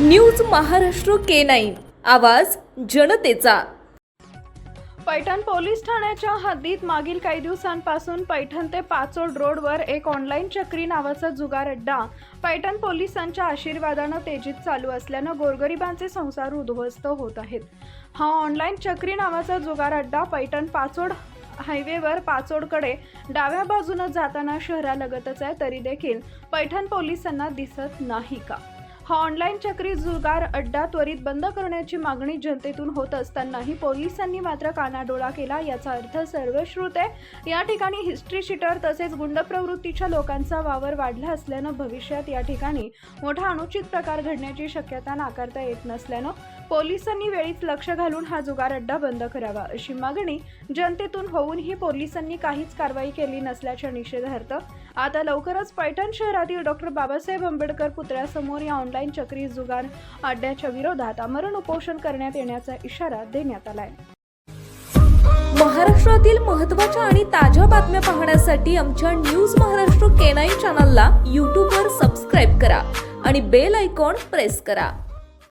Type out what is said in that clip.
News Maharashtra K9 आवाज जनतेचा। Paithan police ठाण्याच्या हद्दीत मागील काही दिवसांपासून पैठण ते पाचोड रोडवर एक ऑनलाईन चक्री नावाचा जुगार अड्डा पैठण पोलिसांच्या आशीर्वादाने तेजीत चालू असल्याने गोरगरिबांचे संसार उद्ध्वस्त होत आहेत। हा ऑनलाईन चक्री नावाचा जुगार अड्डा पैठण पाचोड हायवेवर पाचोडकडे डाव्या बाजूने जाताना शहरालगतच आहे, तरी देखील पैठण पोलिसांना दिसत नाही का? हा ऑनलाईन चक्री जुगार अड्डा त्वरित बंद करण्याची मागणी जनतेतून होत असतानाही पोलिसांनी मात्र कानाडोळा केला। याचा अर्थ सर्वश्रुते या ठिकाणी हिस्ट्री शीटर तसेच गुंड प्रवृत्तीच्या लोकांचा वावर वाढला असल्याने भविष्यात या ठिकाणी मोठा अनुचित प्रकार घडण्याची शक्यता नाकारता येत नसल्याने पोलिसांनी वेळीच लक्ष घालून हा जुगार अड्डा बंद करावा अशी मागणी जनतेतून होऊनही पोलिसांनी काहीच कारवाई केली नसल्याच्या निषेधार्थ आता लवकरच पैठण शहरातील डॉक्टर बाबासाहेब आंबेडकर पुतळ्यासमोर या ऑनलाईन चक्री जुगार अड्ड्याच्या विरोधात आमरण उपोषण करण्यात येण्याचा इशारा देण्यात आलाय। महाराष्ट्रातील महत्त्वाच्या आणि ताज्या बातम्या पाहण्यासाठी आमच्या न्यूज महाराष्ट्र K9 चॅनलला YouTube वर सबस्क्राइब करा आणि बेल आयकॉन प्रेस करा।